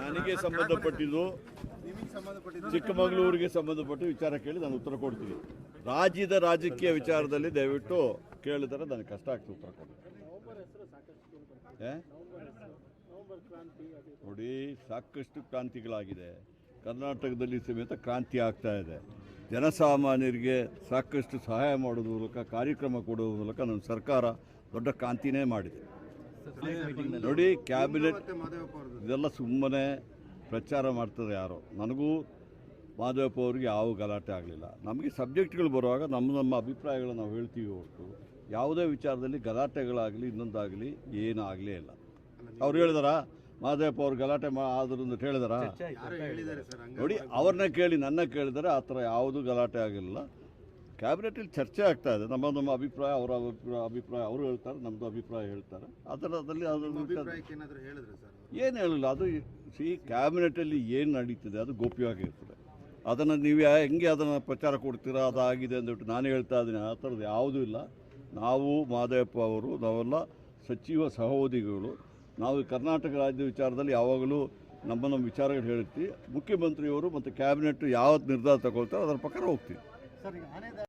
ನನಗೆ ಸಂಬಂಧಪಟ್ಟಿದ್ದು ಚಿಕ್ಕಮಗಳೂರಿಗೆ ಸಂಬಂಧಪಟ್ಟ ವಿಚಾರ ಕೇಳಿ ನಾನು ಉತ್ತರ ಕೊಡ್ತೀನಿ. ರಾಜ್ಯದ ರಾಜಕೀಯ ವಿಚಾರದಲ್ಲಿ ದಯವಿಟ್ಟು ಕೇಳಿದರೆ ನನಗೆ ಕಷ್ಟ ಆಗ್ತದೆ ಉತ್ತರ ಕೊಡ್ತೀನಿ. ನೋಡಿ, ಸಾಕಷ್ಟು ಕ್ರಾಂತಿಗಳಾಗಿದೆ. ಕರ್ನಾಟಕದಲ್ಲಿ ಸಮೇತ ಕ್ರಾಂತಿ ಆಗ್ತಾ ಇದೆ. ಜನಸಾಮಾನ್ಯರಿಗೆ ಸಾಕಷ್ಟು ಸಹಾಯ ಮಾಡೋದ್ರ ಮೂಲಕ, ಕಾರ್ಯಕ್ರಮ ಕೊಡೋದ್ರ ಮೂಲಕ ನಮ್ಮ ಸರ್ಕಾರ ದೊಡ್ಡ ಕ್ರಾಂತಿನೇ ಮಾಡಿದೆ. ನೋಡಿ, ಕ್ಯಾಬಿನೆಟ್ ಇದೆಲ್ಲ ಸುಮ್ಮನೆ ಪ್ರಚಾರ ಮಾಡ್ತಾರೆ ಯಾರೋ. ನನಗೂ ಮಾದೇವಪ್ಪ ಅವ್ರಿಗೆ ಯಾವ ಗಲಾಟೆ ಆಗಲಿಲ್ಲ. ನಮಗೆ ಸಬ್ಜೆಕ್ಟ್ಗಳು ಬರುವಾಗ ನಮ್ಮ ಅಭಿಪ್ರಾಯಗಳನ್ನು ನಾವು ಹೇಳ್ತೀವಿ ಹೊರತು ಯಾವುದೇ ವಿಚಾರದಲ್ಲಿ ಗಲಾಟೆಗಳಾಗಲಿ ಇನ್ನೊಂದಾಗಲಿ ಏನೂ ಆಗಲೇ ಇಲ್ಲ. ಅವ್ರು ಹೇಳಿದಾರ ಮಾದೇವಪ್ಪ ಅವ್ರು ಗಲಾಟೆ ಆದ್ರು ಅಂತ ಹೇಳಿದಾರ? ನೋಡಿ, ಅವ್ರನ್ನ ಕೇಳಿ ನನ್ನ ಕೇಳಿದರೆ ಆ ಥರ ಯಾವುದೂ ಗಲಾಟೆ ಆಗಿಲ್ಲ. ಕ್ಯಾಬಿನೆಟಲ್ಲಿ ಚರ್ಚೆ ಆಗ್ತಾ ಇದೆ. ನಮ್ಮ ಅಭಿಪ್ರಾಯ, ಅವರ ಅಭಿಪ್ರಾಯ ಅವರು ಹೇಳ್ತಾರೆ, ನಮ್ಮದು ಅಭಿಪ್ರಾಯ ಹೇಳ್ತಾರೆ. ಅದರಲ್ಲಿ ಏನು ಹೇಳಿಲ್ಲ. ಅದು ಕ್ಯಾಬಿನೆಟಲ್ಲಿ ಏನು ನಡೀತಿದೆ ಅದು ಗೌಪ್ಯವಾಗಿರ್ತದೆ. ಅದನ್ನು ನೀವು ಹೆಂಗೆ ಅದನ್ನು ಪ್ರಚಾರ ಕೊಡ್ತೀರಾ, ಅದಾಗಿದೆ ಅಂದ್ಬಿಟ್ಟು ನಾನು ಹೇಳ್ತಾ ಇದ್ದೀನಿ. ಆ ಥರದ್ದು ಯಾವುದೂ ಇಲ್ಲ. ನಾವು ಮಾದೇವಪ್ಪ ಅವರು, ನಾವೆಲ್ಲ ಸಚಿವ ಸಹೋದ್ಯೋಗಿಗಳು. ನಾವು ಕರ್ನಾಟಕ ರಾಜ್ಯದ ವಿಚಾರದಲ್ಲಿ ಯಾವಾಗಲೂ ನಮ್ಮ ವಿಚಾರಗಳು ಹೇಳ್ತೀವಿ. ಮುಖ್ಯಮಂತ್ರಿಯವರು ಮತ್ತು ಕ್ಯಾಬಿನೆಟ್ ಯಾವತ್ತು ನಿರ್ಧಾರ ತಗೊಳ್ತಾರೆ ಅದರ ಪ್ರಕಾರ ಹೋಗ್ತೀವಿ.